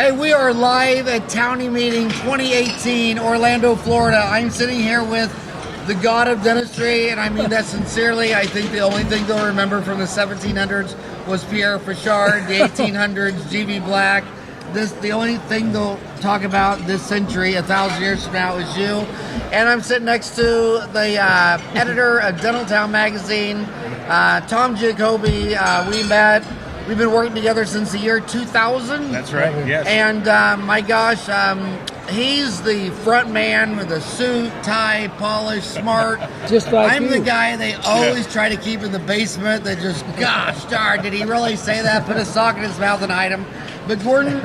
Hey, we are live at Townie Meeting 2018, Orlando, Florida. I'm sitting here with the god of dentistry, and I mean that sincerely. I think the only thing they'll remember from the 1700s was Pierre Fauchard, the 1800s, G.B. Black. The only thing they'll talk about this century, 1,000 years from now, is you. And I'm sitting next to the editor of Dental Town magazine, Tom Jacoby. We've been working together since the year 2000. That's right, yes. And my gosh, he's the front man with a suit, tie, polished, smart. Just like I'm you. the guy they always try to keep in the basement that just, gosh darn, did he really say that? Put a sock in his mouth and hide him. But Gordon,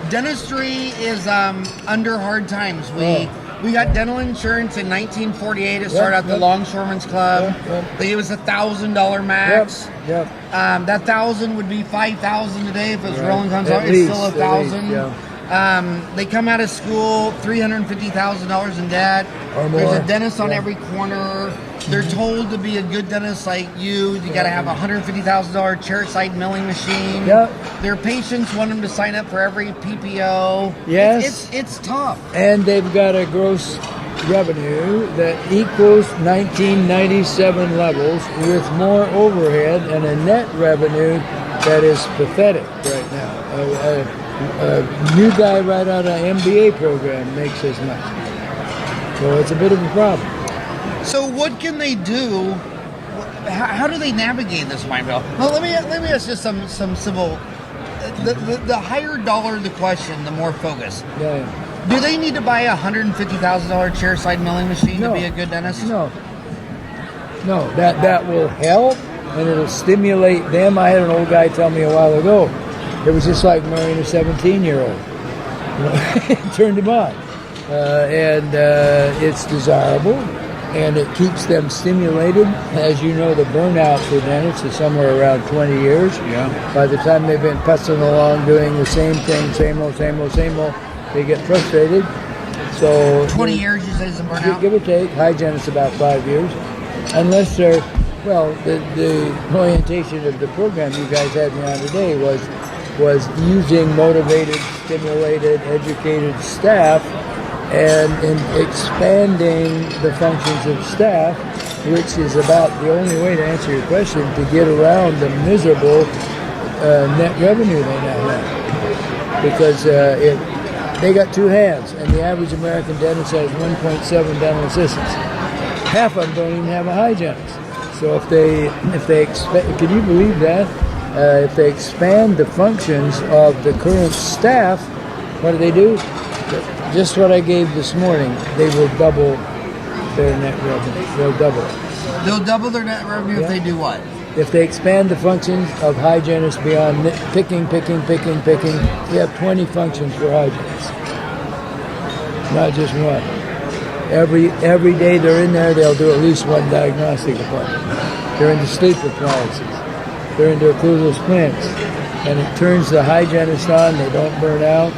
dentistry is under hard times. We got dental insurance in 1948. It started out the Longshoremen's Club. It was $1,000 max. That 1,000 would be 5,000 today if it was rolling consultant. It's still 1,000. They come out of school $350,000 in debt. Or more. There's a dentist on every corner. They're told to be a good dentist like you got to have a $150,000 chair-side milling machine. Their patients want them to sign up for every PPO. Yes. It's tough. And they've got a gross revenue that equals 1997 levels with more overhead and a net revenue that is pathetic right now. A new guy right out of an MBA program makes as much. So it's a bit of a problem. So what can they do? How do they navigate this minefield? Well, let me ask you some simple. The higher dollar the question, the more focus. Do they need to buy a $150,000 chair-side milling machine to be a good dentist? No. That will help and it'll stimulate them. I had an old guy tell me a while ago, it was just like marrying a 17-year-old. It turned him on, and it's desirable. And it keeps them stimulated. As you know, the burnout for dentists is somewhere around 20 years. By the time they've been putzing along doing the same thing, same old, they get frustrated. So 20 years, you say, is a burnout? Give or take. Hygienists about 5 years. Unless they're, well, the orientation of the program you guys had me on today was using motivated, stimulated, educated staff and in expanding the functions of staff, which is about the only way to answer your question, to get around the miserable net revenue they now have. Because they got two hands, and the average American dentist has 1.7 dental assistants. Half of them don't even have a hygienist. So if they expand, can you believe that? If they expand the functions of the current staff, what do? Just what I gave this morning, they will double their net revenue. They'll double it. They'll double their net revenue if they do what? If they expand the functions of hygienists beyond picking. We have 20 functions for hygienists, not just one. Every day they're in there, they'll do at least one diagnostic appointment. They're into sleep paralysis. They're into occlusal splints. And it turns the hygienist on, they don't burn out.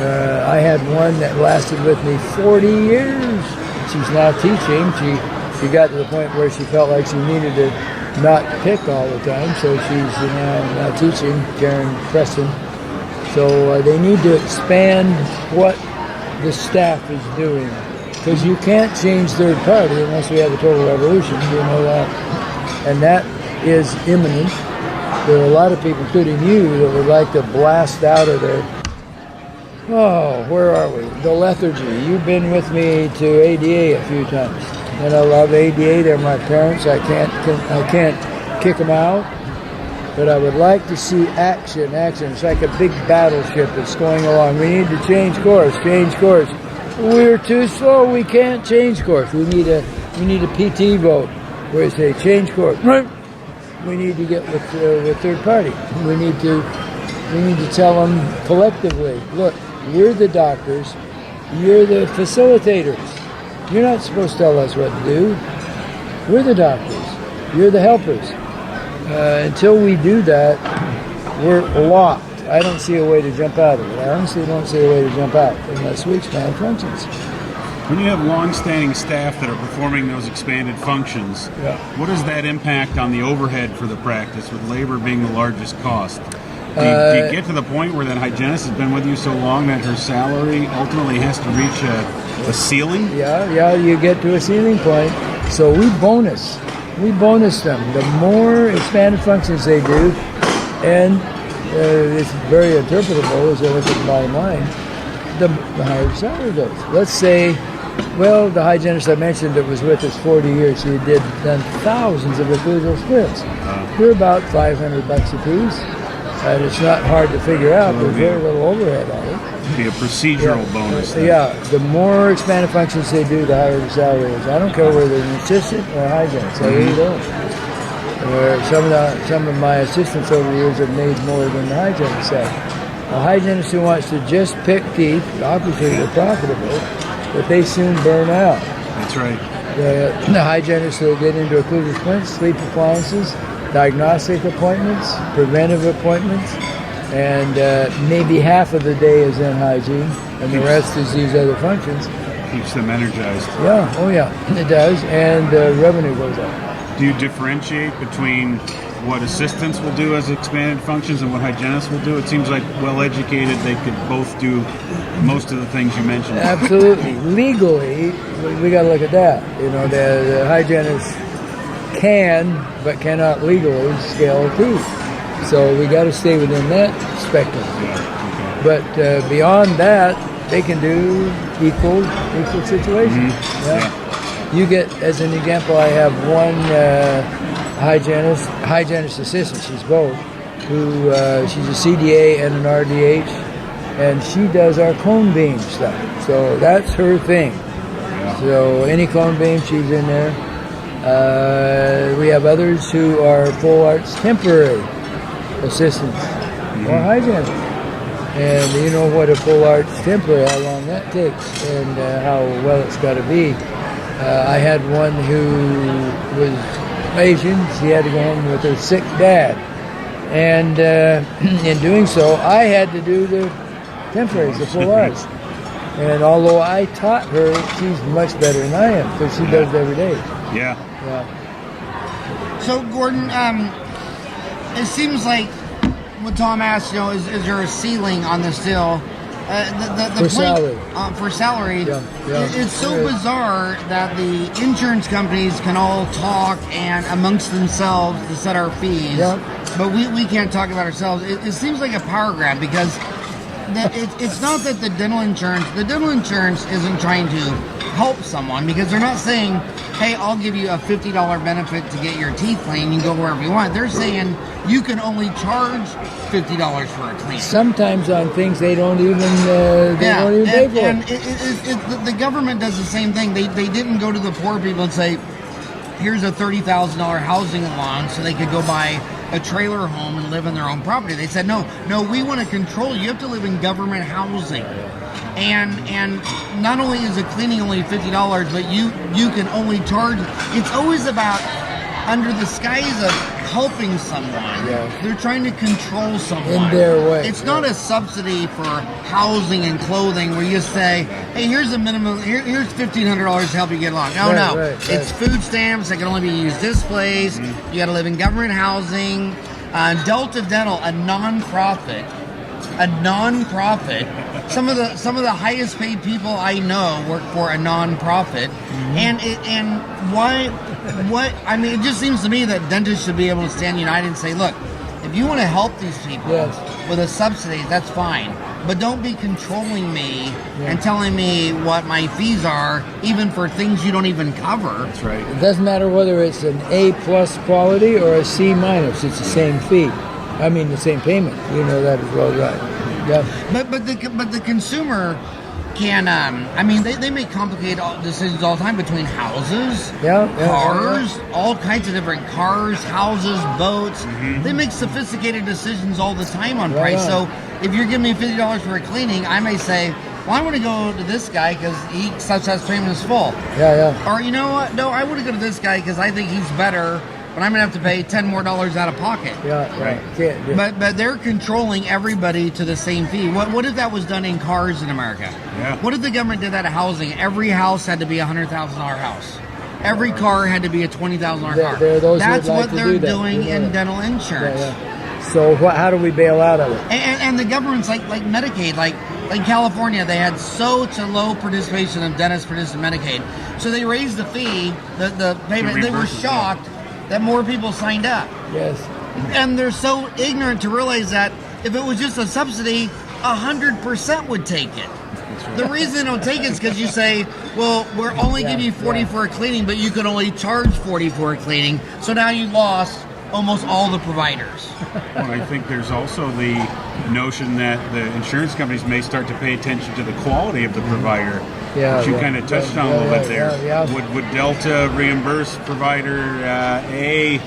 I had one that lasted with me 40 years. She's now teaching. She got to the point where she felt like she needed to not pick all the time, so she's now teaching, Karen Preston. So they need to expand what the staff is doing, because you can't change third party unless we have a total revolution. You know that, and that is imminent. There are a lot of people, including you, that would like to blast out of there. Oh, where are we? The lethargy. You've been with me to ADA a few times, and I love ADA. They're my parents. I can't kick them out, but I would like to see action. It's like a big battleship that's going along. We need to change course. We're too slow. We can't change course. We need a PT vote where they say change course. We need to get with third party. We need to tell them collectively, look, you're the doctors, you're the facilitators. You're not supposed to tell us what to do. We're the doctors. You're the helpers. Until we do that, we're locked. I don't see a way to jump out of it. I honestly don't see a way to jump out unless we expand functions. When you have long-standing staff that are performing those expanded functions, what does that impact on the overhead for the practice, with labor being the largest cost? Do you get to the point where that hygienist has been with you so long that her salary ultimately has to reach a ceiling? Yeah, you get to a ceiling point. So we bonus them. The more expanded functions they do, and it's very interpretable as I look at the bottom line, the higher the salary goes. Let's say, well, the hygienist I mentioned that was with us 40 years, she done thousands of occlusal splits. They're about $500 a piece, and it's not hard to figure out. There's very little overhead on it. Be a procedural bonus. Yeah, the more expanded functions they do, the higher the salary is. I don't care whether they're an assistant or a hygienist. I really don't. Some of my assistants over the years have made more than the hygienist have. A hygienist who wants to just pick teeth, obviously they're profitable, but they soon burn out. That's right. The hygienists will get into occlusal splints, sleep appliances, diagnostic appointments, preventive appointments, and maybe half of the day is in hygiene, and the rest is these other functions. Keeps them energized. Yeah, oh yeah, it does, and revenue goes up. Do you differentiate between what assistants will do as expanded functions and what hygienists will do? It seems like well-educated, they could both do most of the things you mentioned. Absolutely. Legally, we got to look at that. You know, the hygienist can, but cannot legally scale teeth. So we got to stay within that spectrum. Yeah, okay. But beyond that, they can do equal situations. Mm-hmm. Yeah. You get, as an example, I have one hygienist assistant, she's both, who she's a CDA and an RDH, and she does our cone beam stuff. So that's her thing. Yeah. So any cone beam, she's in there. We have others who are full arts temporary assistants or hygienists. And you know what a full arts temporary, how long that takes, and how well it's got to be. I had one who was Asian. She had to go home with her sick dad. And in doing so, I had to do the temporaries, the full arts. And although I taught her, she's much better than I am because she does it every day. Yeah. So, Gordon, it seems like what Tom asked, is there a ceiling on this deal? For salary. For salary, it's so bizarre that the insurance companies can all talk and amongst themselves to set our fees, but we can't talk about ourselves. It seems like a power grab because it's not that the dental insurance isn't trying to help someone because they're not saying, hey, I'll give you a $50 benefit to get your teeth cleaned. You can go wherever you want. They're saying you can only charge $50 for a clean. Sometimes on things they don't even pay for. And the government does the same thing. They didn't go to the poor people and say, here's a $30,000 housing loan so they could go buy a trailer home and live in their own property. They said, no, we want to control you. You have to live in government housing. And not only is a cleaning only $50, but you can only charge. It's always about under the skies of helping someone. Yeah. They're trying to control someone in their way. It's not a subsidy for housing and clothing where you say, hey, here's a minimum. Here's $1,500 to help you get along. No, it's food stamps that can only be used this place. You got to live in government housing. Delta Dental, a nonprofit. Some of the highest paid people I know work for a nonprofit, and what I mean, it just seems to me that dentists should be able to stand united and say, look, if you want to help these people with a subsidy, that's fine, but don't be controlling me and telling me what my fees are, even for things you don't even cover. That's right. It doesn't matter whether it's an A+ quality or a C-, it's the same fee. I mean, the same payment. You know that as well, right? Yeah. But the consumer can. I mean, they make complicated decisions all the time between houses, cars, all kinds of different cars, houses, boats. They make sophisticated decisions all the time on price. So if you're giving me $50 for a cleaning, I may say, well, I want to go to this guy because he such as payment is full. Or you know what? No, I want to go to this guy because I think he's better. But I'm going to have to pay $10 more out of pocket. Right. But they're controlling everybody to the same fee. What if that was done in cars in America? What if the government did that at housing? Every house had to be a $100,000 house. Every car had to be a $20,000 car. That's what they're doing in dental insurance. So how do we bail out of it? And the government's like Medicaid, like California, they had such a low participation of dentists produced in Medicaid, so they raised the fee, the payment. And they were shocked that more people signed up. Yes. And they're so ignorant to realize that if it was just a subsidy, 100% would take it. The reason they don't take it is because you say, well, we're only giving you 40 for a cleaning, but you could only charge 40 for a cleaning. So now you lost almost all the providers. Well, I think there's also the notion that the insurance companies may start to pay attention to the quality of the provider, which you kind of touched on a little bit there. Would Delta reimburse provider A?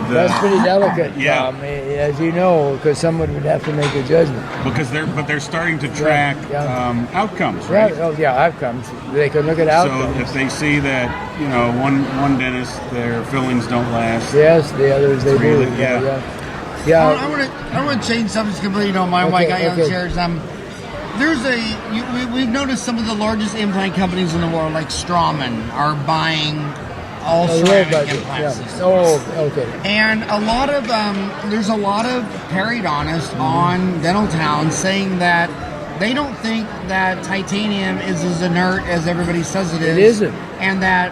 That's pretty delicate, Tom, as you know, because someone would have to make a judgment. Because they're starting to track outcomes, right? Outcomes. They can look at outcomes. So if they see that, one dentist, their fillings don't last. Yes, the others they do. I want to change subjects completely. You don't mind why I got you on the chairs. We've noticed some of the largest implant companies in the world, like Straumann, are buying all ceramic implant systems. Oh, okay. And there's a lot of periodontists on Dental Town saying that they don't think that titanium is as inert as everybody says it is. It isn't. And that,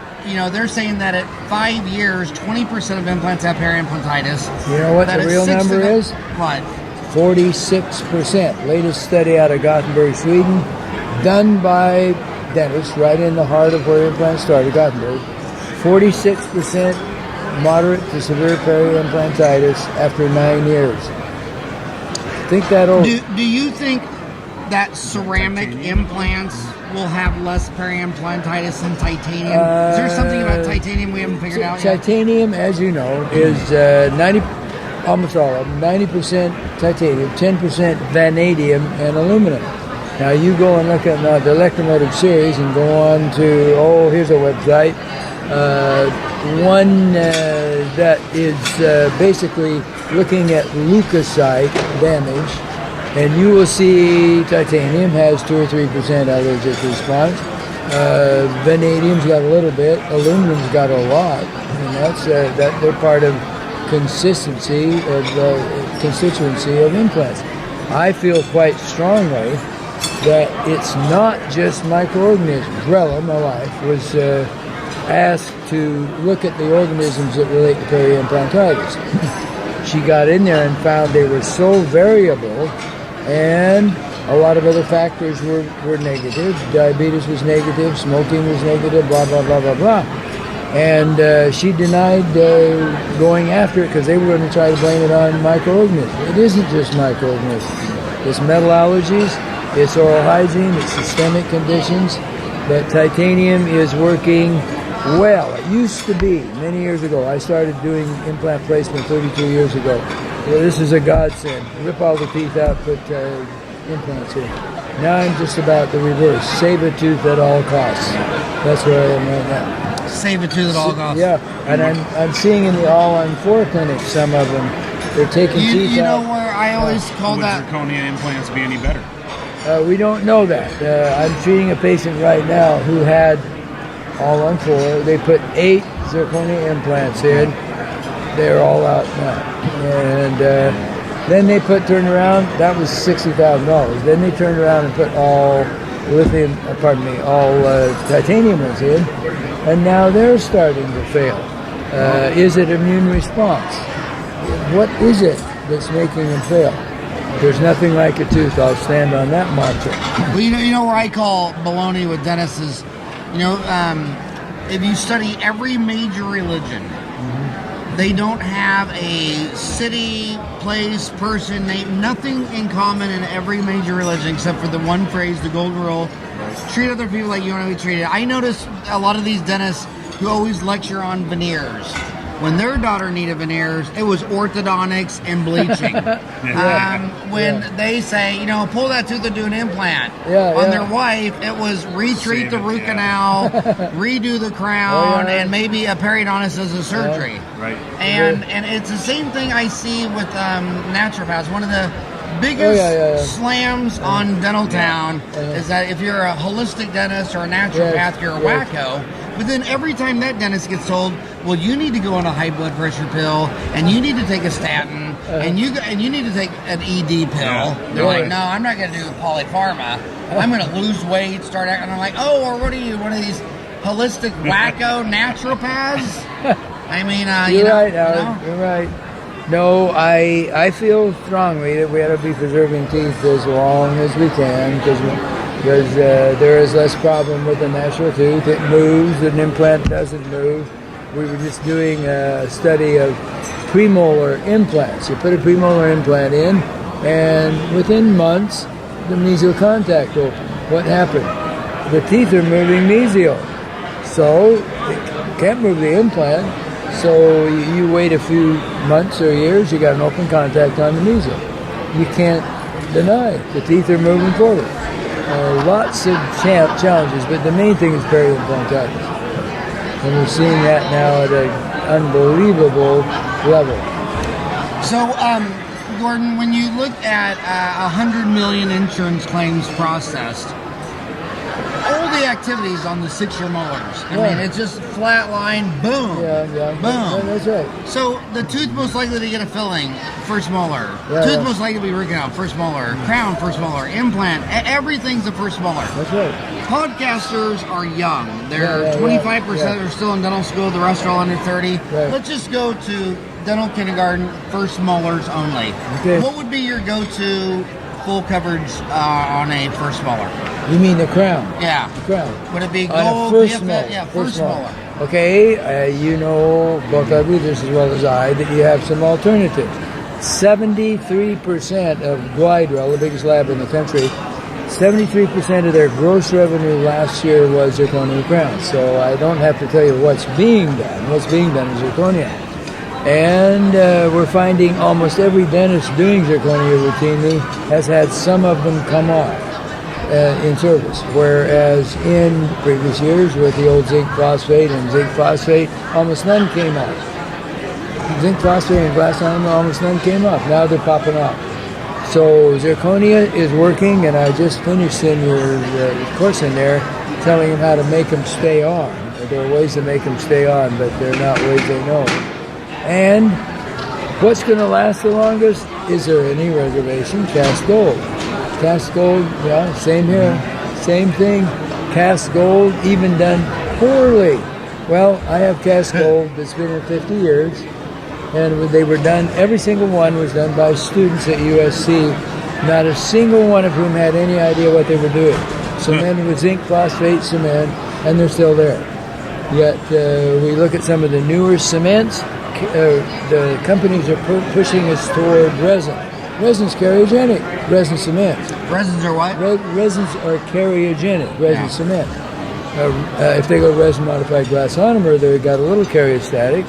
they're saying that at 5 years, 20% of implants have periimplantitis. You know what the real number is? What? 46%. Latest study out of Gothenburg, Sweden, done by dentists right in the heart of where implants started, Gothenburg. 46% moderate to severe periimplantitis after 9 years. Think that over. Do you think that ceramic implants will have less periimplantitis than titanium? Is there something about titanium we haven't figured out yet? Titanium, as you know, is almost all of them, 90% titanium, 10% vanadium, and aluminum. Now you go and look at the electromotive series and go on to, here's a website. One that is basically looking at leukocyte damage, and you will see titanium has 2 or 3% allergic response. Vanadium's got a little bit, aluminum's got a lot, and that's they're part of constituency of implants. I feel quite strongly that it's not just microorganisms. Rella, my wife, was asked to look at the organisms that relate to periimplantitis. She got in there and found they were so variable, and a lot of other factors were negative. Diabetes was negative, smoking was negative, blah, blah, blah, blah, blah. And she denied going after it because they were going to try to blame it on microorganisms. It isn't just microorganisms. It's metal allergies, it's oral hygiene, it's systemic conditions, but titanium is working well. It used to be, many years ago, I started doing implant placement 32 years ago. Well, this is a godsend. Rip all the teeth out, put implants in. Now I'm just about the reverse. Save a tooth at all costs. That's where I am right now. Save a tooth at all costs. Yeah, and I'm seeing in the all-on-4 clinics, some of them, they're taking teeth out. You know where I always call that? Would zirconia implants be any better? We don't know that. I'm treating a patient right now who had all-on-4. They put 8 zirconia implants in. They're all out now. And then they turned around, that was $60,000. Then they turned around and put all titanium ones in, and now they're starting to fail. Is it immune response? What is it that's making them fail? There's nothing like a tooth. I'll stand on that mantra. Well, you know where I call baloney with dentists is, if you study every major religion, they don't have a city, place, person, name, nothing in common in every major religion except for the one phrase, the golden rule: treat other people like you want to be treated. I notice a lot of these dentists who always lecture on veneers. When their daughter needed veneers, it was orthodontics and bleaching. When they say, pull that tooth and do an implant. On their wife, it was retreat the root canal, redo the crown, and maybe a periodontist as a surgery. And it's the same thing I see with naturopaths. One of the biggest slams on Dental Town is that if you're a holistic dentist or a naturopath, you're a wacko. But then every time that dentist gets told, well, you need to go on a high blood pressure pill, and you need to take a statin, and you need to take an ED pill. They're like, no, I'm not going to do polypharma. I'm going to lose weight, start acting. I'm like, oh, or what are you, one of these holistic wacko naturopaths? I mean, you're right, Howard. You're right. No, I feel strongly that we ought to be preserving teeth as long as we can because there is less problem with the natural tooth. It moves, an implant doesn't move. We were just doing a study of premolar implants. You put a premolar implant in, and within months, the mesial contact opened. What happened? The teeth are moving mesial. So, it can't move the implant. So, you wait a few months or years, you got an open contact on the mesial. You can't deny it. The teeth are moving forward. Lots of challenges, but the main thing is periimplantitis. And we're seeing that now at an unbelievable level. So, Gordon, when you look at 100 million insurance claims processed, all the activities on the 6-year molars, I mean, it's just flat line, boom, boom. Yeah, that's right. So the tooth most likely to get a filling, first molar. Tooth most likely to be root canal, first molar. Crown, first molar. Implant, everything's the first molar. That's right. Podcasters are young. They're 25% are still in dental school. The rest are all under 30. Right. Let's just go to dental kindergarten, first molars only. Okay. What would be your go-to full coverage on a first molar? You mean the crown? Yeah. The crown. Would it be gold? On a first molar. Yeah, first molar. Okay, you know, both of you just as well as I, that you have some alternatives. 73% of Glidewell, the biggest lab in the country, 73% of their gross revenue last year was zirconia crown. So I don't have to tell you what's being done. What's being done is zirconia. And we're finding almost every dentist doing zirconia routinely has had some of them come off in service. Whereas in previous years with the old zinc phosphate and zinc phosphate, almost none came off. Zinc phosphate and glass enamel, almost none came off. Now they're popping off. So zirconia is working, and I just finished in your course in there telling them how to make them stay on. There are ways to make them stay on, but they're not ways they know. And what's going to last the longest? Is there any reservation? Cast gold. Cast gold, yeah, same here. Same thing. Cast gold, even done poorly. Well, I have cast gold that's been in 50 years. And they were done, every single one was done by students at USC, not a single one of whom had any idea what they were doing. Cemented with zinc phosphate cement, and they're still there. Yet we look at some of the newer cements, the companies are pushing us toward resin. Resin's karyogenic, resin cement. Resins are what? Resins are karyogenic, resin cement. If they go resin modified glass ionomer, they've got a little karyostatic.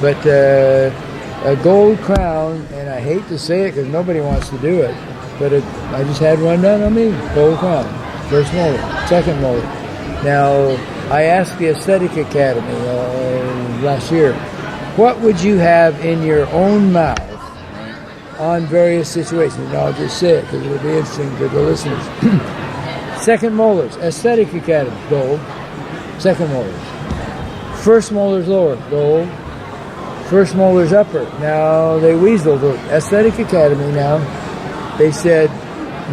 But a gold crown, and I hate to say it because nobody wants to do it, but I just had one done on me, gold crown, first molar, second molar. Now, I asked the Aesthetic Academy last year, what would you have in your own mouth on various situations? And I'll just say it because it'll be interesting to the listeners. Second molars, Aesthetic Academy, gold. Second molars. First molars lower, gold. First molars upper. Now they weaseled the Aesthetic Academy now. They said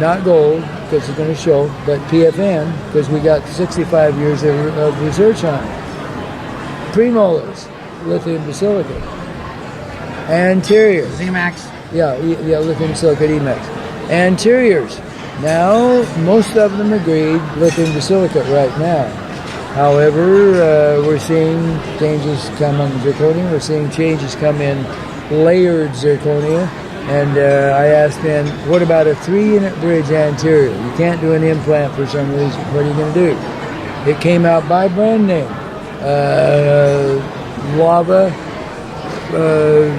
not gold because it's going to show, but PFN because we got 65 years of research on it. Premolars, lithium basilicate. Anteriors. Z-Max. Yeah, lithium silicate Emax. Anteriors. Now most of them agreed lithium basilicate right now. However, we're seeing changes come on zirconia. We're seeing changes come in layered zirconia. And I asked then, what about a 3-unit bridge anterior? You can't do an implant for some reason. What are you going to do? It came out by brand name. Lava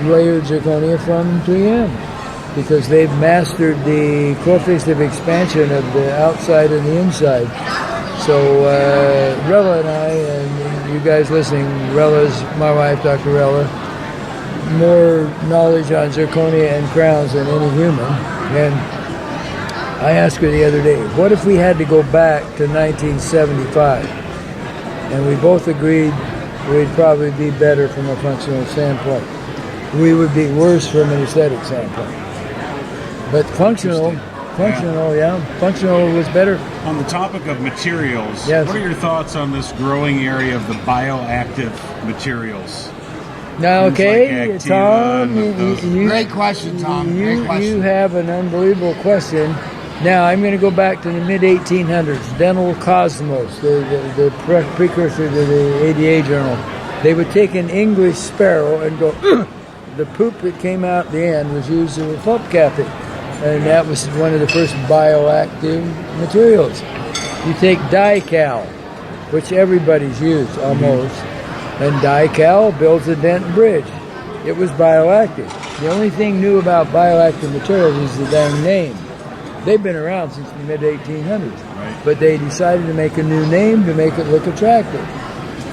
layered zirconia from 3M. Because they've mastered the coefficient of expansion of the outside and the inside. So Rella and I, and you guys listening, Rella's my wife, Dr. Rella, more knowledge on zirconia and crowns than any human. And I asked her the other day, what if we had to go back to 1975? and we both agreed we'd probably be better from a functional standpoint. We would be worse from an aesthetic standpoint. But functional was better. On the topic of materials, yes. What are your thoughts on this growing area of the bioactive materials? Now, okay, like Tom, great question, Tom. Great question. You have an unbelievable question. Now, I'm going to go back to the mid-1800s. Dental Cosmos, the precursor to the ADA journal. They would take an English sparrow and go, the poop that came out the end was used as a pulp capping. And that was one of the first bioactive materials. You take Dical, which everybody's used almost, and Dical builds a dent bridge. It was bioactive. The only thing new about bioactive materials is the dang name. They've been around since the mid-1800s, right. But they decided to make a new name to make it look attractive.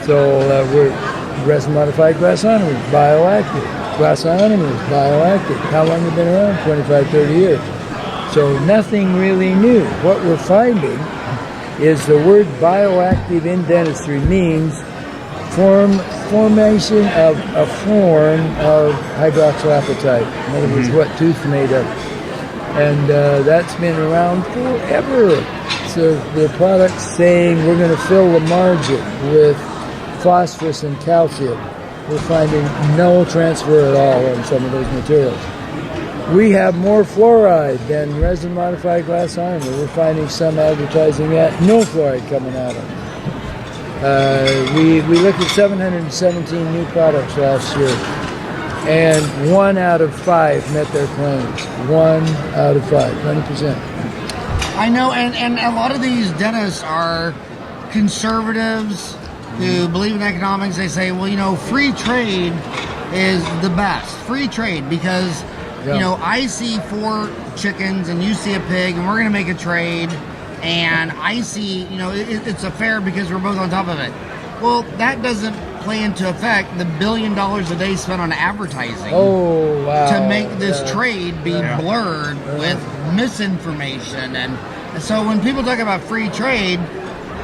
So we're resin-modified glass ornaments, bioactive. Glass ornaments, bioactive. How long have they been around? 25, 30 years. So nothing really new. What we're finding is the word bioactive in dentistry means formation of a form of hydroxyapatite. In other words, what tooth made of. And that's been around forever. So the product's saying we're going to fill the margin with phosphorus and calcium. We're finding no transfer at all on some of those materials. We have more fluoride than resin-modified glass armor. We're finding some advertising that no fluoride coming out of it. We looked at 717 new products last year, and 1 out of 5 met their claims. 1 out of 5, 20%. I know, and a lot of these dentists are conservatives who believe in economics. They say, well, you know, free trade is the best. Free trade because, you know, I see 4 chickens and you see a pig and we're going to make a trade. And I see, you know, it's a fair because we're both on top of it. Well, that doesn't play into effect the $1 billion a day spent on advertising to make this trade be blurred with misinformation. And so when people talk about free trade,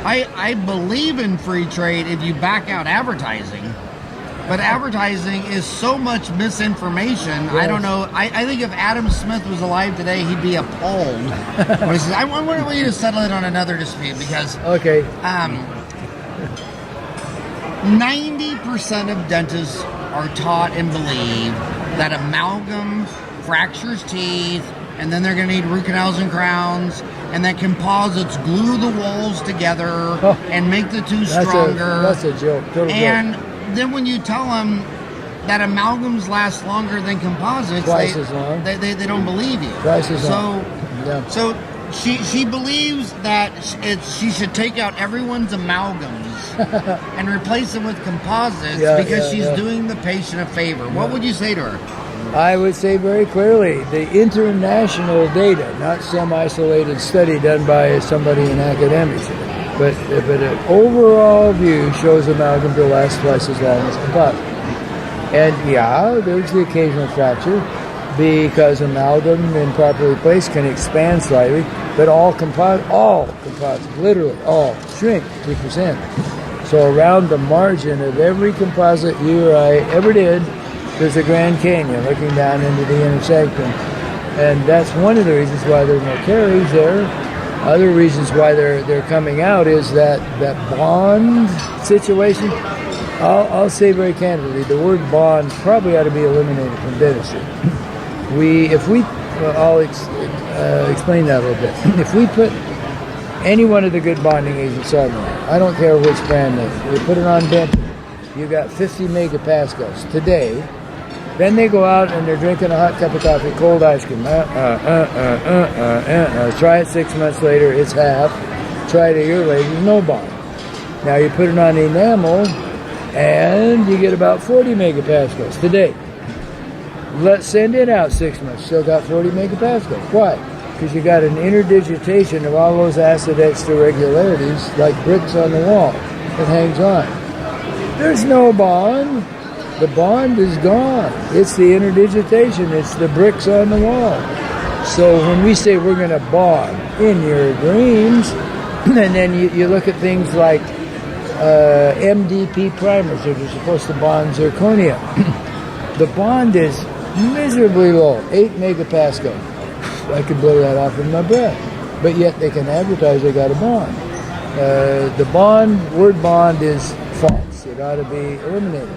I believe in free trade if you back out advertising. But advertising is so much misinformation. Yes. I don't know. I think if Adam Smith was alive today, he'd be appalled. When he says, I want you to settle it on another dispute because 90% of dentists are taught and believe that amalgam fractures teeth, and then they're going to need root canals and crowns, and that composites glue the walls together and make the tooth stronger. That's a joke. Total and joke. Then when you tell them that amalgams last longer than composites, twice as long. They don't believe you. Twice as long. So she believes that she should take out everyone's amalgams and replace them with composites because she's doing the patient a favor. What would you say to her? I would say very clearly the international data, not some isolated study done by somebody in academics, but an overall view shows amalgam to last twice as long as composite. And there's the occasional fracture because amalgam improperly placed can expand slightly, but all composites, literally all, shrink 2%. So around the margin of every composite you or I ever did, there's a Grand Canyon looking down into the intersection. And that's one of the reasons why there are no caries there. Other reasons why they're coming out is that bond situation. I'll say very candidly, the word bond probably ought to be eliminated from dentistry. I'll explain that a little bit. If we put any one of the good bonding agents on there, I don't care which brand it is, we put it on denture, you got 50 megapascals today. Then they go out and they're drinking a hot cup of coffee, cold ice cream. Try it 6 months later, it's half. Try it a year later, no bond. Now you put it on enamel, and you get about 40 megapascals today. Let's send it out 6 months, still got 40 megapascals. Why? Because you got an interdigitation of all those acid extra irregularities, like bricks on the wall. It hangs on. There's no bond. The bond is gone. It's the interdigitation. It's the bricks on the wall. So when we say we're going to bond in your dreams, and then you look at things like MDP primers that are supposed to bond zirconia. The bond is miserably low, 8 megapascal. I could blow that off in my breath. But yet they can advertise they got a bond. The word bond is false. It ought to be eliminated.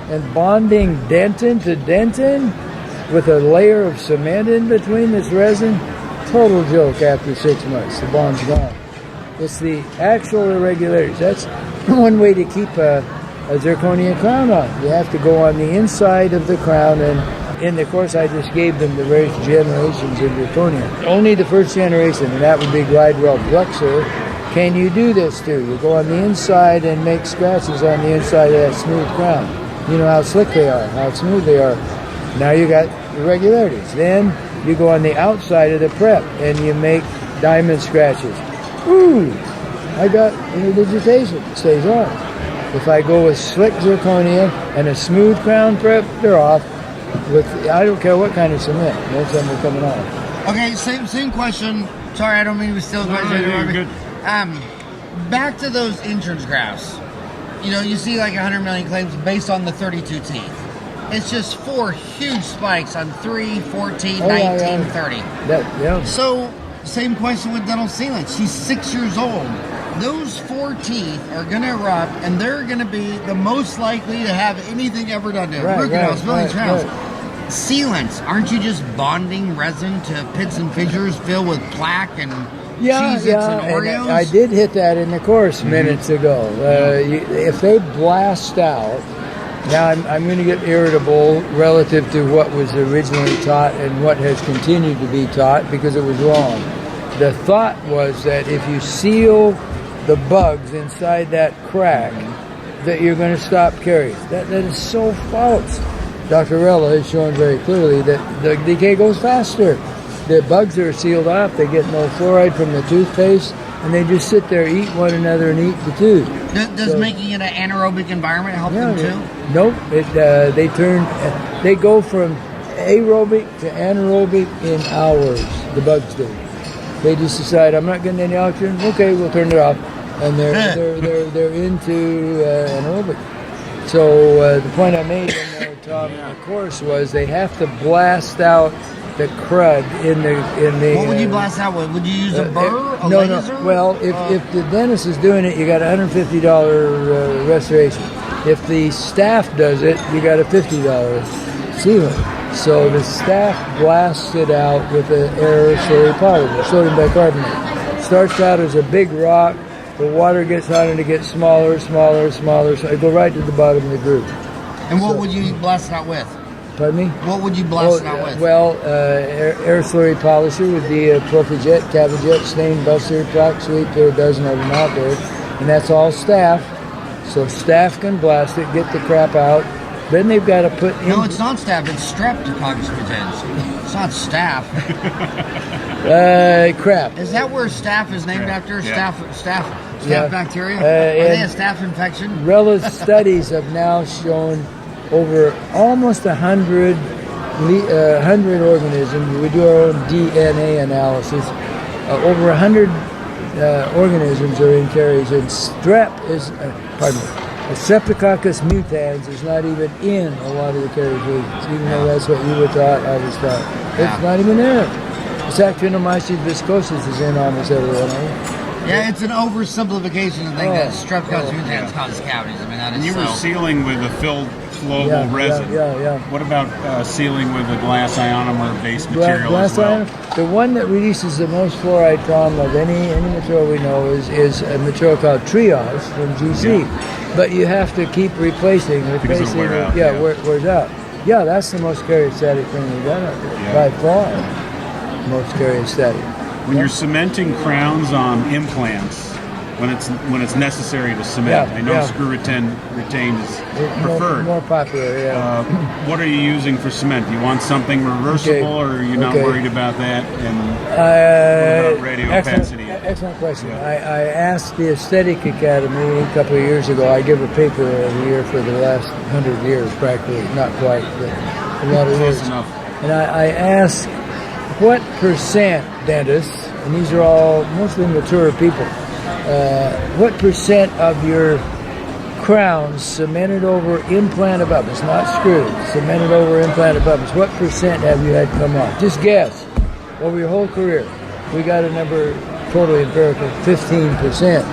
And bonding dentin to dentin with a layer of cement in between this resin, total joke after 6 months. The bond's gone. It's the actual irregularities. That's one way to keep a zirconia crown on. You have to go on the inside of the crown, and in the course I just gave them the various generations of zirconia. Only the first generation, and that would be Glidewell Fluxor, can you do this to. You go on the inside and make scratches on the inside of that smooth crown. You know how slick they are, how smooth they are. Now you got irregularities. Then you go on the outside of the prep and you make diamond scratches. Ooh, I got interdigitation. It stays on. If I go with slick zirconia and a smooth crown prep, they're off. I don't care what kind of cement. Most of them are coming off. Okay, same question. Sorry, I don't mean to steal the question. No, you're good. Back to those insurance graphs. You know, you see like 100 million claims based on the 32 teeth. It's just 4 huge spikes on 3, 14, 19, 30. So, same question with dental sealants. She's 6 years old. Those 4 teeth are going to erupt, and they're going to be the most likely to have anything ever done to them. Root canals, filling canals. Sealants, aren't you just bonding resin to pits and fissures filled with plaque and Cheez-Its and Oreos? And I did hit that in the course minutes ago. If they blast out, now I'm going to get irritable relative to what was originally taught and what has continued to be taught because it was wrong. The thought was that if you seal the bugs inside that crack, that you're going to stop caries. That is so false. Dr. Rella has shown very clearly that the decay goes faster. The bugs are sealed off, they get no fluoride from the toothpaste, and they just sit there, eat one another, and eat the tooth. Does making it an anaerobic environment help them too? Nope. They go from aerobic to anaerobic in hours, the bugs do. They just decide, I'm not getting any oxygen, okay, we'll turn it off. And they're into anaerobic. So the point I made in the Tom in the course was they have to blast out the crud in the. What would you blast out with? Would you use a burr? A laser? No. Well, if the dentist is doing it, you got a $150 restoration. If the staff does it, you got a $50 sealant. So the staff blasts it out with an aerosol polymer, sodium bicarbonate. Starts out as a big rock. The water gets hot and it gets smaller. So I go right to the bottom of the groove. And what would you blast it out with? Pardon me? What would you blast it out with? Well, air slurry polisher would be a Profijet, Cavijet, Stain Buster, Plaque Sweep. There are a dozen of them out there. And that's all staff. So staff can blast it, get the crap out. Then they've got to put in... No, it's not staph. It's streptococcus. It's not staph. Crap. Is that where staph is named after? Yeah. Staph bacteria? Are they a staph infection? Rella's studies have now shown over almost 100 organisms. We do our own DNA analysis. Over 100 organisms are in caries, and Streptococcus mutans is not even in a lot of the caries lesions, even though that's what you were taught, I was taught. It's not even there. Actinomyces viscosus is in almost every one of them. Yeah, it's an oversimplification to think that Streptococcus mutans causes cavities. I mean, that is you were sealing with a filled flowable resin. Yeah. What about sealing with a glass ionomer-based material as well? The one that releases the most fluoride from of any material we know is a material called Triage from GC. Yeah. But you have to keep replacing because it'll wear out. Wears out. Yeah, that's the most karyostatic thing we've done out there, by far. Most karyostatic. When you're cementing crowns on implants, when it's necessary to cement, I know screw retained is preferred. More popular, what are you using for cement? Do you want something reversible, or are you not worried about that? And what about radio opacity? Excellent question. I asked the Aesthetic Academy a couple of years ago. I give a paper every year for the last 100 years, practically. Not quite, but a lot of years. Close enough. And I asked, what percent dentists, and these are all mostly mature people, what percent of your crowns cemented over implant abutments, not screwed, cemented over implant abutments, what percent have you had come off? Just guess. Over your whole career. We got a number, totally empirical, 15%.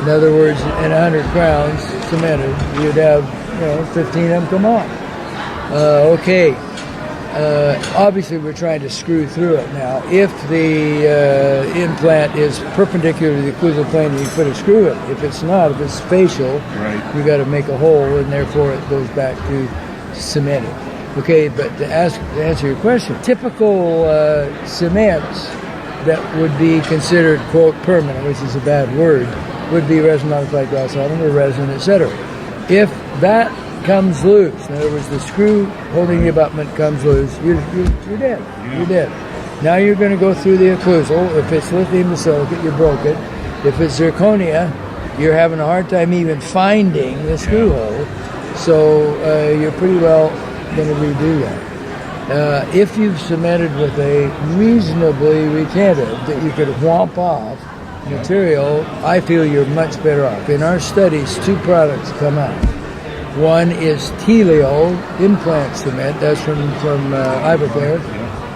In other words, in 100 crowns cemented, you'd have 15 of them come off. Okay. Obviously, we're trying to screw through it now. If the implant is perpendicular to the occlusal plane, you put a screw in. If it's not, if it's facial, you got to make a hole, and therefore it goes back to cemented. Okay, but to answer your question, typical cements that would be considered, quote, permanent, which is a bad word, would be resin modified glass or resin, etc. If that comes loose, in other words, the screw holding the abutment comes loose, you're dead. Yeah. You're dead. Now you're going to go through the occlusal. If it's lithium silicate, you broke it. If it's zirconia, you're having a hard time even finding the screw hole. So you're pretty well going to redo that. If you've cemented with a reasonably retentive that you could whomp off material, I feel you're much better off. In our studies, 2 products come out. One is Telio implant cement, that's from Ibercare,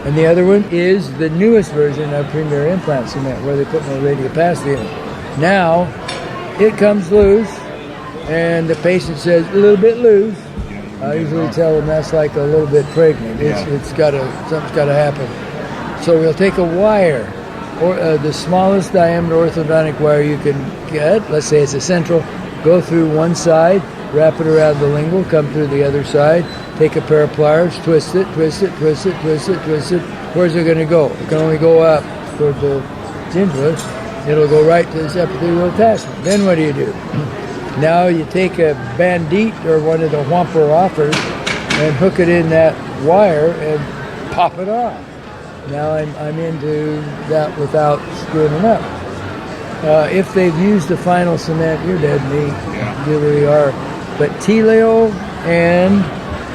and the other one is the newest version of Premier implant cement, where they put more radiopacity in it. Now, it comes loose, and the patient says, a little bit loose. I usually tell them that's like a little bit pregnant. Something's got to happen. So we'll take a wire, or the smallest diameter orthodontic wire you can get. Let's say it's a central. Go through one side, wrap it around the lingual, come through the other side. Take a pair of pliers, twist it, twist it, twist it, twist it, twist it. Where's it going to go? It can only go up toward the gingiva. It'll go right to this epithelial attachment. Then what do? Now you take a bandit or one of the whomper offers and hook it in that wire and pop it off. Now I'm into that without screwing them up. If they've used the final cement, you're dead meat. Yeah. You really are. But Telio and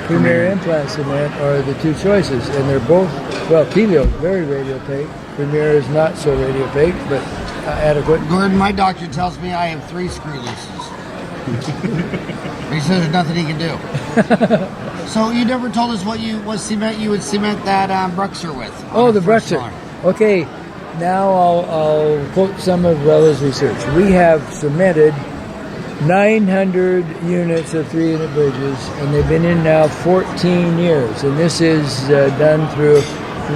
Premier implant cement are the 2 choices, and they're both, well, Telio is very radiopaque. Premier is not so radiopaque, but adequate. Gordon, my doctor tells me I have 3 screw looses. He says there's nothing he can do. So you never told us what cement you would cement that Bruxer with. Oh, the Bruxer. Okay, now I'll quote some of Rella's research. We have cemented 900 units of 3-unit bridges, and they've been in now 14 years. And this is done through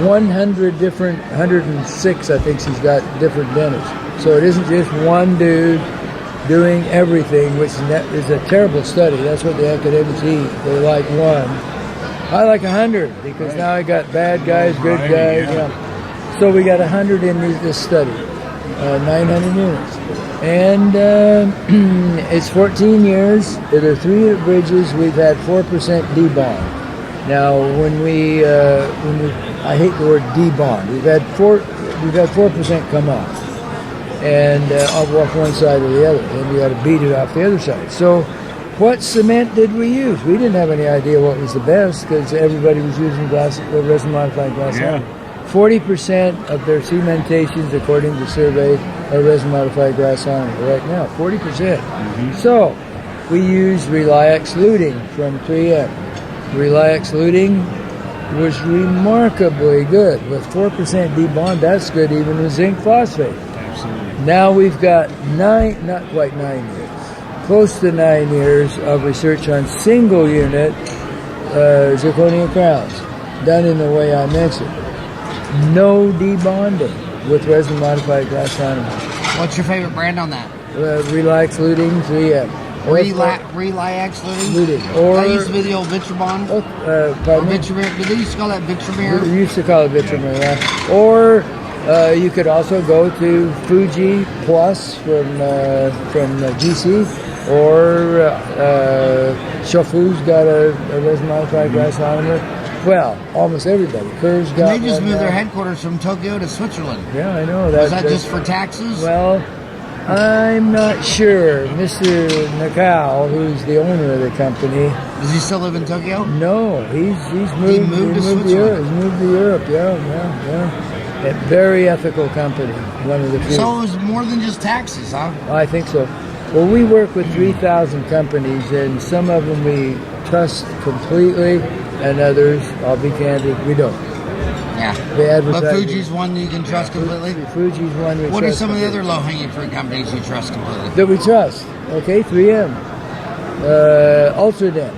106, I think she's got, different dentists. So it isn't just one dude doing everything, which is a terrible study. That's what the academics eat. They like one. I like 100 because now I got bad guys, good guys. Yeah. So we got 100 in this study, 900 units. And it's 14 years. There are 3-unit bridges. We've had 4% debond. Now, when we I hate the word debond. We've had 4% come off. And off one side or the other, and you got to beat it off the other side. So, what cement did we use? We didn't have any idea what was the best because everybody was using resin modified glass. 40% of their cementations, according to the survey, are resin modified glass right now. 40%. Mm-hmm. So, we used Reliax luting from 3M. Reliax luting was remarkably good with 4% debond. That's good even with zinc phosphate. Now we've got not quite 9 years, close to 9 years of research on single unit zirconia crowns, done in the way I mentioned. No debonding with resin modified glass ornament. What's your favorite brand on that? Relax Luting 3M. Relax Luting? Or that used to be the old Vitrabond? Vitramir. Did they used to call that Vitramir? We used to call it Vitramir, yeah. Or you could also go to Fuji Plus from GC, or Shofu's got a resin modified glass ornament. Well, almost everybody. Curve's got and they just moved their headquarters from Tokyo to Switzerland. Yeah, I know. Was that just for taxes? Well, I'm not sure. Mr. Nakao, who's the owner of the company. Does he still live in Tokyo? No, he's moved. He moved to Switzerland. He's moved to Europe. Yeah. A very ethical company. One of the few. So it was more than just taxes, huh? I think so. Well, we work with 3,000 companies, and some of them we trust completely, and others, I'll be candid, we don't. Yeah. But Fuji's one you can trust completely? Fuji's one we trust. What are some of the other low-hanging fruit companies you trust completely? That we trust. Okay, 3M. Ultradent.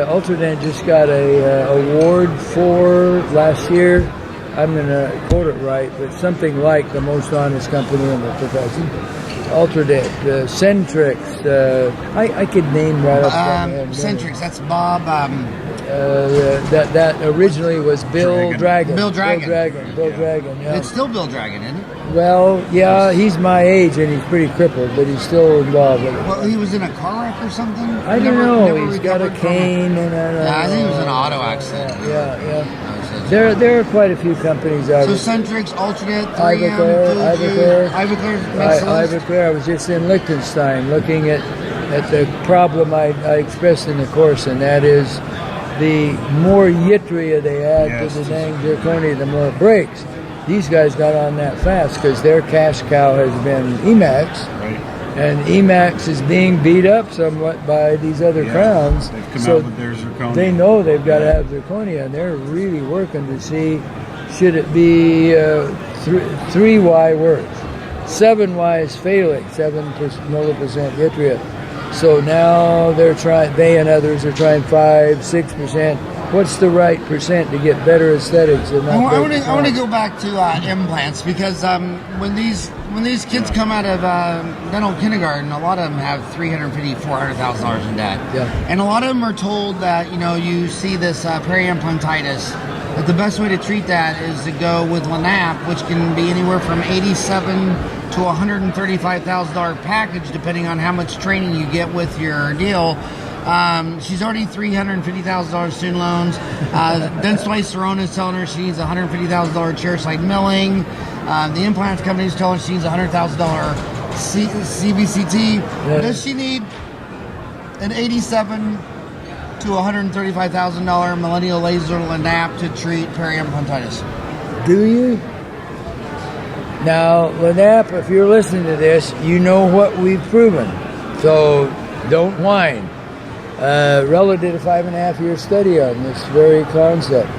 Ultradent just got a award for last year. I'm going to quote it right, but something like the most honest company in the profession. Ultradent, Centrix. I could name right off the top of my head. Centrix, that's Bob. That originally was Bill Dragon. Bill Dragon. Yeah. It's still Bill Dragon, isn't it? Well, yeah, he's my age and he's pretty crippled, but he's still involved with it. Well, he was in a car wreck or something? I don't know. He's got a cane and I think it was an auto accident. Yeah. There are quite a few companies out there. So Centrix, Ultradent, 3M, Ivocare. I was just in Liechtenstein looking at the problem I expressed in the course, and that is the more yttria they add to the dang zirconia, the more it breaks. These guys got on that fast because their cash cow has been Emax, and Emax is being beat up somewhat by these other crowns. They've come out with their zirconia. They know they've got to have zirconia, and they're really working to see should it be 3Y works. 7Y is failing, 7% yttria. So now they and others are trying 5-6%. What's the right percent to get better aesthetics? And I want to go back to implants because when these kids come out of dental kindergarten, a lot of them have $350,000, $400,000 in debt. Yeah. And a lot of them are told that you see this periimplantitis. That the best way to treat that is to go with Lanap, which can be anywhere from $87,000 to $135,000 package, depending on how much training you get with your deal. She's already $350,000 student loans. Dentistry Serona is telling her she needs $150,000 chairside milling. The implants company is telling her she needs $100,000 CBCT. Yeah. Does she need an $87,000 to $135,000 millennial laser Lanap to treat periimplantitis? Do you? Now, Lanap, if you're listening to this, you know what we've proven. So don't whine. Rella did a 5.5-year study on this very concept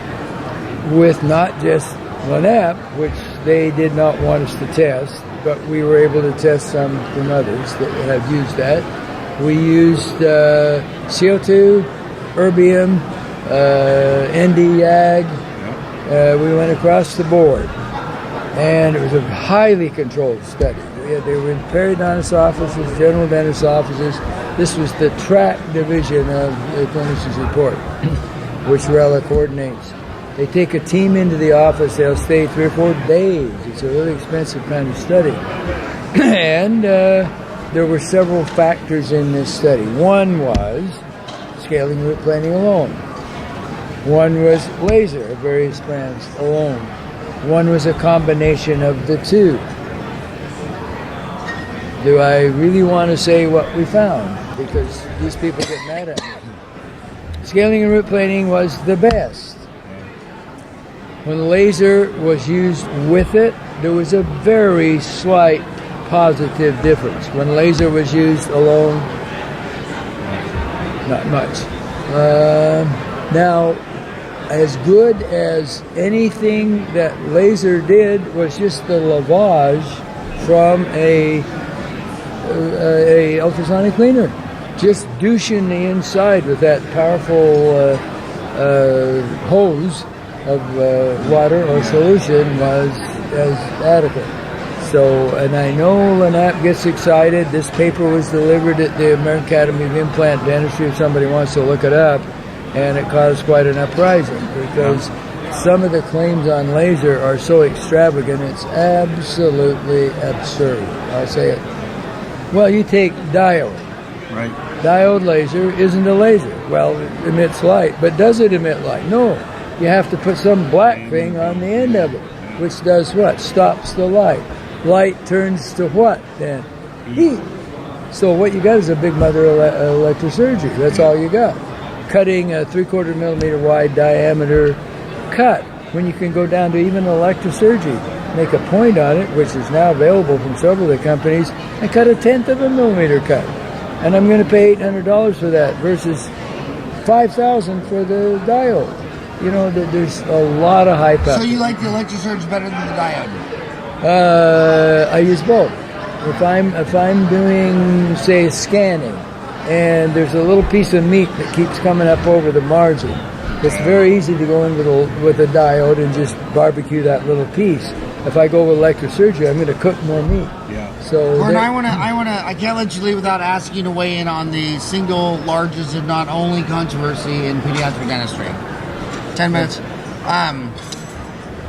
with not just Lanap, which they did not want us to test, but we were able to test some from others that have used that. We used CO2, Erbium, ND-YAG. We went across the board, and it was a highly controlled study. They were in periodontist offices, general dentist offices. This was the track division of the Clinicians Report, which Rella coordinates. They take a team into the office. They'll stay 3 or 4 days. It's a really expensive kind of study. And there were several factors in this study. One was scaling root planing alone. One was laser of various brands alone. One was a combination of the two. Do I really want to say what we found? Because these people get mad at me. Scaling and root planing was the best. When laser was used with it, there was a very slight positive difference. When laser was used alone, not much. Now, as good as anything that laser did was just the lavage from a ultrasonic cleaner, just douching the inside with that powerful hose of water or solution was as adequate. So, and I know Lanap gets excited. This paper was delivered at the American Academy of Implant Dentistry, if somebody wants to look it up, and it caused quite an uprising because some of the claims on laser are so extravagant, it's absolutely absurd. I'll say it. Well, you take diode. Right. Diode laser isn't a laser. Well, it emits light, but does it emit light? No. You have to put some black thing on the end of it, which does what? Stops the light. Light turns to what then? Heat. So what you got is a big mother electrosurgery. That's all you got. Cutting a 3/4 millimeter wide diameter cut when you can go down to even electrosurgery. Make a point on it, which is now available from several of the companies, and cut a 1/10 of a millimeter cut. and I'm going to pay $800 for that versus $5,000 for the diode. You know, there's a lot of hype out. So you like the electrosurge better than the diode? I use both. If I'm doing, say, scanning, and there's a little piece of meat that keeps coming up over the margin, it's very easy to go in with a diode and just barbecue that little piece. If I go with electrosurgery, I'm going to cook more meat. Yeah. So Gordon, I can't let you leave without asking you to weigh in on the single largest, if not only, controversy in pediatric dentistry. 10 minutes.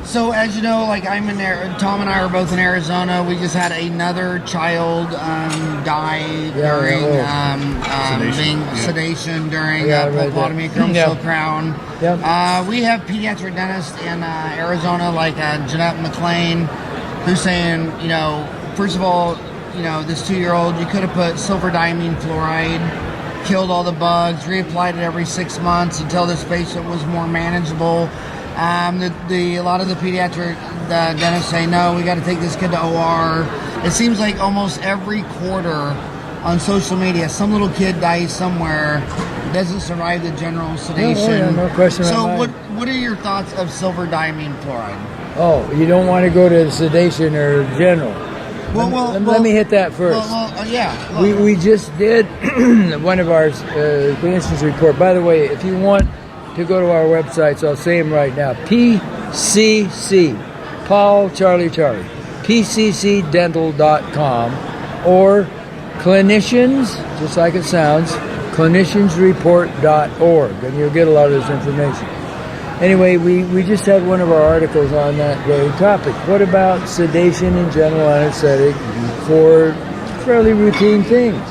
So as you know, like I'm in there, Tom and I are both in Arizona. We just had another child die during sedation during pulpotomy, chromosome crown. Yep. We have pediatric dentists in Arizona, like Jeanette McLean, who's saying, you know, first of all, you know, this 2-year-old, you could have put silver diamine fluoride, killed all the bugs, reapplied it every 6 months until this patient was more manageable. A lot of the pediatric dentists say, no, we got to take this kid to OR. It seems like almost every quarter on social media, some little kid dies somewhere, doesn't survive the general sedation. No question so about what are your thoughts of silver diamine fluoride? Oh, you don't want to go to sedation or general. Let me hit that first. We just did one of our Clinicians Report. By the way, if you want to go to our websites, I'll say them right now. PCC, Paul Charlie Charlie, PCCdental.com, or clinicians, just like it sounds, cliniciansreport.org, and you'll get a lot of this information. Anyway, we just had one of our articles on that very topic. What about sedation and general anesthetic for fairly routine things?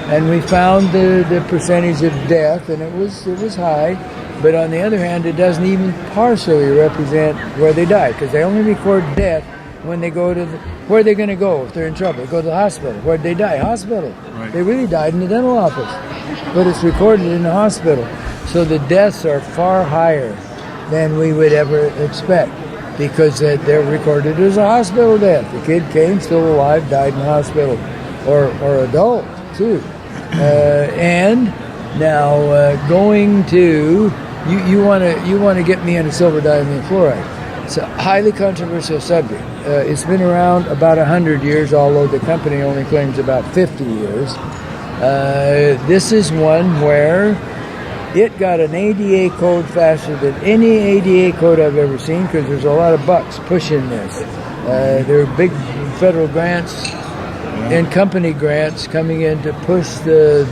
And we found the percentage of death, and it was high. But on the other hand, it doesn't even partially represent where they died, because they only record death when they go to where they're going to go if they're in trouble. They go to the hospital. Where'd they die? Hospital. Right. They really died in the dental office, but it's recorded in the hospital. So the deaths are far higher than we would ever expect, because they're recorded as a hospital death. The kid came still alive, died in the hospital, or adult too. And now going to you want to get me into silver diamine fluoride. It's a highly controversial subject. It's been around about 100 years, although the company only claims about 50 years. This is one where it got an ADA code faster than any ADA code I've ever seen, because there's a lot of bucks pushing this. There are big federal grants and company grants coming in to push the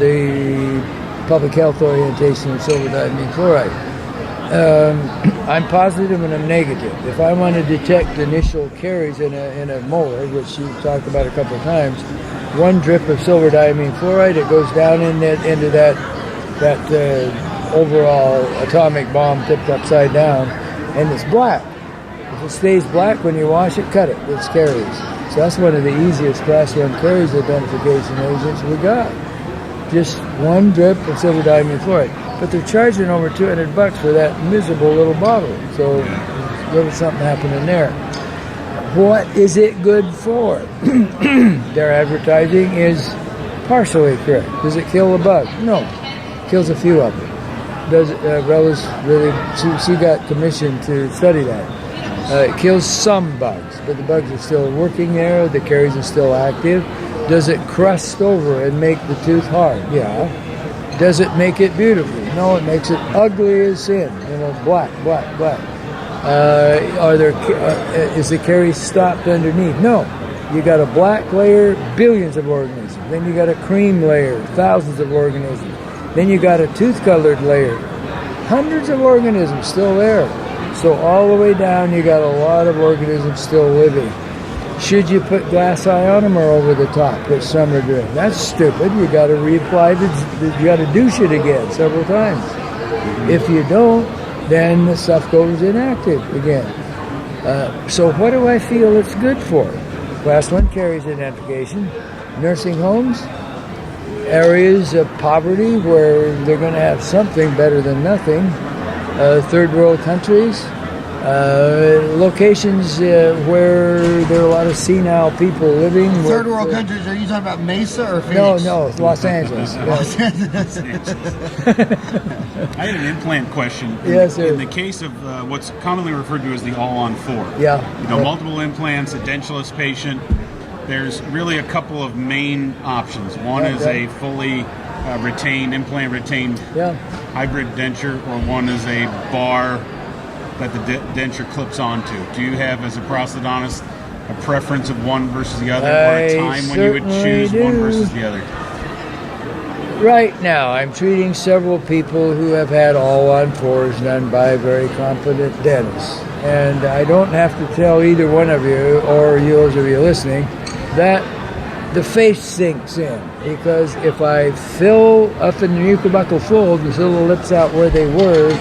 public health orientation of silver diamine fluoride. I'm positive and I'm negative. If I want to detect initial caries in a molar, which you talked about a couple of times, one drip of silver diamine fluoride, it goes down into that overall atomic bomb tipped upside down, and it's black. If it stays black when you wash it, cut it. It's caries. So that's one of the easiest class 1 caries identification agents we got. Just one drip of silver diamine fluoride. But they're charging over $200 for that miserable little bottle. So there was something happening there. What is it good for? Their advertising is partially correct. Does it kill the bug? No. It kills a few of them. Does it, Rella's really, she got commissioned to study that. It kills some bugs, but the bugs are still working there. The caries are still active. Does it crust over and make the tooth hard? Yeah. Does it make it beautiful? No, it makes it ugly as sin. You know, black. Is the caries stopped underneath? No. You got a black layer, billions of organisms. Then you got a cream layer, thousands of organisms. Then you got a tooth-colored layer, hundreds of organisms still there. So all the way down, you got a lot of organisms still living. Should you put glass eye on them or over the top, which some are doing? That's stupid. You got to reapply you got to douche it again several times. If you don't, then the stuff goes inactive again. So what do I feel it's good for? Class 1 caries identification, nursing homes, areas of poverty where they're going to have something better than nothing, third world countries, Locations where there are a lot of senile people living. Third world countries, are you talking about Mesa or Phoenix? No, Los Angeles. Los Angeles. I had an implant question. Yes, sir. In the case of what's commonly referred to as the all-on-4. Yeah. Multiple implants, a dentulous patient, there's really a couple of main options. One is a fully implant retained hybrid denture, or one is a bar that the denture clips onto. Do you have, as a prosthodontist, a preference of one versus the other, or a time when you would choose one versus the other? Right now, I'm treating several people who have had all-on-4s done by a very competent dentist. And I don't have to tell either one of you, or those of you listening, that the face sinks in. Because if I fill up in the mucobuccal fold, the little lips out where they were,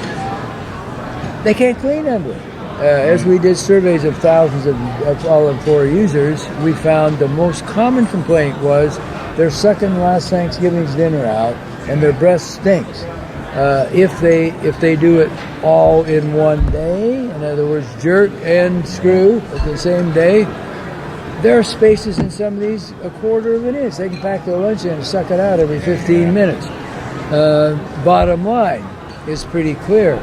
they can't clean under it. As we did surveys of thousands of all-on-4 users, we found the most common complaint was they're sucking last Thanksgiving's dinner out and their breath stinks. If they do it all in one day, in other words, jerk and screw at the same day, there are spaces in some of these a quarter of an inch. They can pack their lunch in and suck it out every 15 minutes. Bottom line is pretty clear.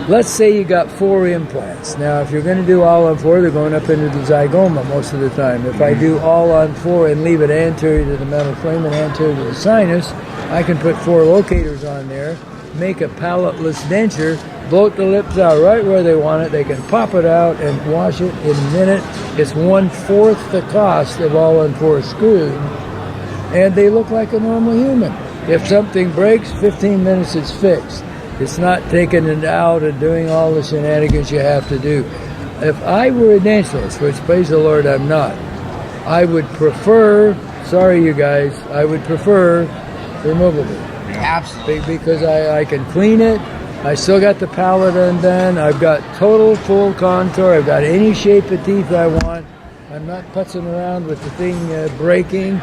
Let's say you got 4 implants. Now, if you're going to do all-on-4, they're going up into the zygoma most of the time. If I do all-on-4 and leave it anterior to the metal frame and anterior to the sinus, I can put 4 locators on there, make a palateless denture, bloat the lips out right where they want it. They can pop it out and wash it in a minute. It's 1/4 the cost of all-on-4 screwed, and they look like a normal human. If something breaks, 15 minutes it's fixed. It's not taking it out and doing all the shenanigans you have to do. If I were a dentist, which praise the Lord I'm not, I would prefer, sorry you guys, I would prefer removable. Absolutely. Because I can clean it. I still got the palate undone. I've got total full contour. I've got any shape of teeth I want. I'm not putzing around with the thing breaking.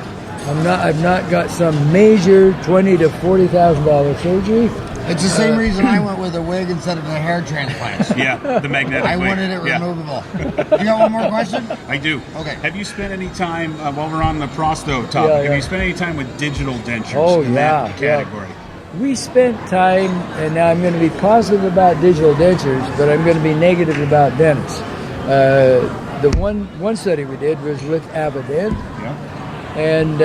I've not got some major $20,000 to $40,000 surgery. It's the same reason I went with a wig instead of the hair transplants. Yeah, the magnetic I wig. wanted it removable. You got one more question? I do. Okay. Have you spent any time, while we're on the prosto topic, have you spent any time with digital dentures in that category? We spent time, and now I'm going to be positive about digital dentures, but I'm going to be negative about dentists. The one study we did was with Avident, and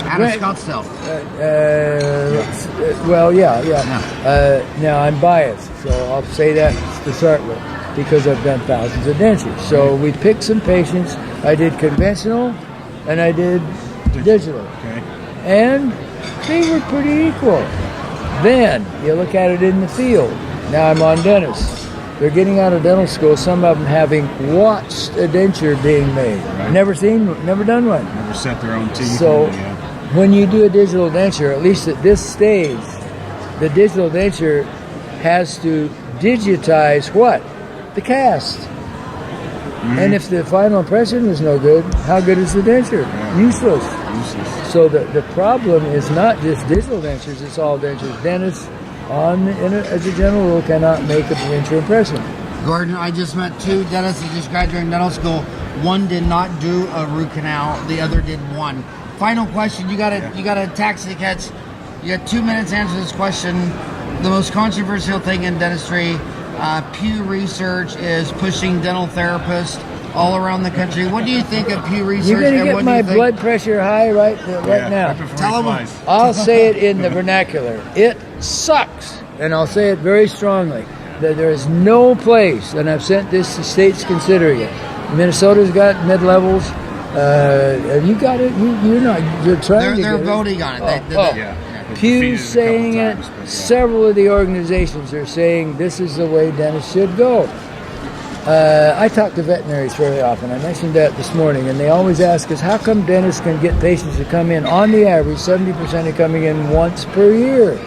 Out of Scottsdale. Now I'm biased, so I'll say that to start with, because I've done thousands of dentures. So we picked some patients. I did conventional, and I did digital. Okay. And they were pretty equal. Then you look at it in the field. Now I'm on dentists. They're getting out of dental school, some of them having watched a denture being made. Right. Never done one. Never set their own teeth. So when you do a digital denture, at least at this stage, the digital denture has to digitize what? The cast. Mm-hmm. And if the final impression was no good, how good is the denture? Yeah. Useless. So the problem is not just digital dentures, it's all dentures. Dentists, as a general rule, cannot make a denture impression. Gordon, I just met 2 dentists that just graduated dental school. One did not do a root canal, the other did one. Final question, you got a taxi catch. You got 2 minutes to answer this question. The most controversial thing in dentistry, Pew Research is pushing dental therapists all around the country. What do you think of Pew Research? You're going to get my blood pressure high right now. Tell them. I'll say it in the vernacular. It sucks. And I'll say it very strongly. That there is no place, and I've sent this to states considering it. Minnesota's got mid-levels. You got it. You're trying They're to voting on it. Pew's saying it. Several of the organizations are saying this is the way dentists should go. I talk to veterinaries fairly often. I mentioned that this morning, and they always ask us, how come dentists can get patients to come in, on the average, 70% are coming in once per year?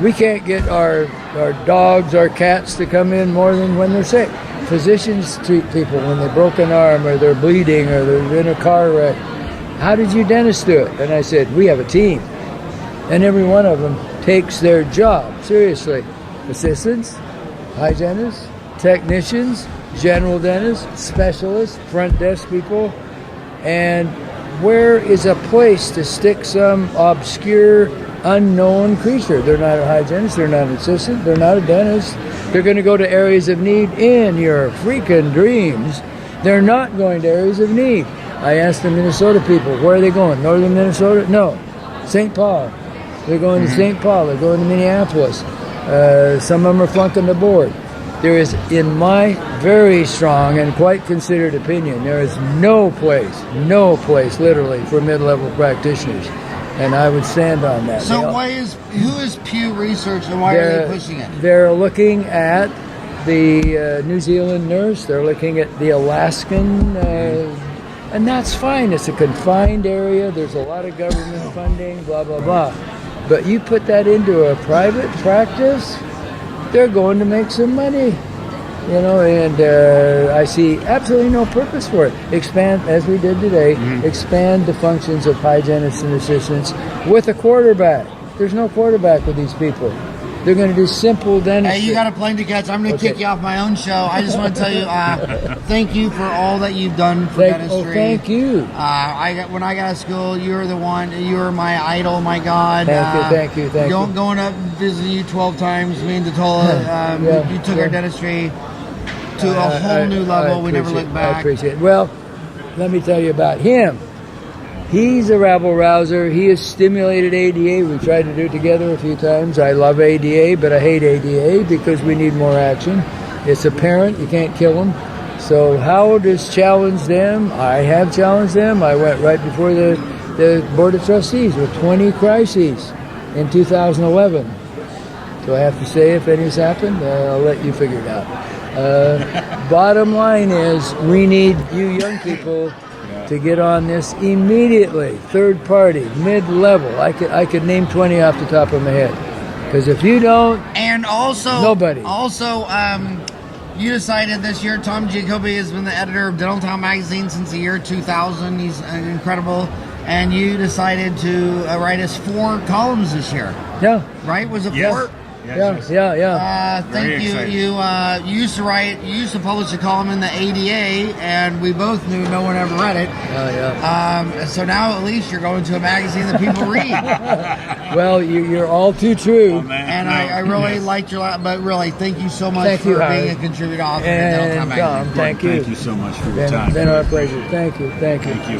We can't get our dogs, our cats to come in more than when they're sick. Physicians treat people when they broke an arm or they're bleeding or they're in a car wreck. How did you dentists do it? And I said, we have a team. And every one of them takes their job seriously. assistants, hygienists, technicians, general dentists, specialists, front desk people, and where is a place to stick some obscure, unknown creature? They're not a hygienist, they're not an assistant, they're not a dentist. They're going to go to areas of need in your freaking dreams. They're not going to areas of need. I asked the Minnesota people, where are they going? Northern Minnesota? No. St. Paul. They're going to St. Paul. They're going to Minneapolis. Some of them are flunking the board. There is, in my very strong and quite considered opinion, there is no place, literally, for mid-level practitioners. And I would stand on that. So who is Pew Research and why are they pushing it? They're looking at the New Zealand nurse. They're looking at the Alaskan, and that's fine. It's a confined area. There's a lot of government funding, blah, blah, blah. But you put that into a private practice, they're going to make some money, and I see absolutely no purpose for it. Expand, as we did today, expand the functions of hygienists and assistants with a quarterback. There's no quarterback with these people. They're going to do simple dentistry. Hey, you got a plane to catch. I'm going to kick you off my own show. I just want to tell you, thank you for all that you've done for dentistry. Oh, thank you. When I got to school, you were the one. You were my idol, my God. Thank you. Going up visiting you 12 times, me and Datola, you took our dentistry to a whole new level. We never looked back. I appreciate it. Well, let me tell you about him. He's a rabble-rouser. He has stimulated ADA. We tried to do it together a few times. I love ADA, but I hate ADA because we need more action. It's apparent. You can't kill them. So Howard has challenged them. I have challenged them. I went right before the Board of Trustees with 20 crises in 2011. Do I have to say if any's happened? I'll let you figure it out. Bottom line is we need you young people to get on this immediately. Third party, mid-level. I could name 20 off the top of my head. Because if you don't, and also nobody. Also, you decided this year. Tom Jacoby has been the editor of Dental Town magazine since the year 2000. He's incredible. And you decided to write us 4 columns this year. Yeah. Right? Was it 4? Yeah. Thank you. You used to publish a column in the ADA, and we both knew no one ever read it. So now at least you're going to a magazine that people read. Well, you're all too true. Oh, and I really liked your, but really, thank you so much for being a contributor author at Dental Town magazine. Tom, thank you. Thank you so much for your time. It's been our pleasure. Thank you.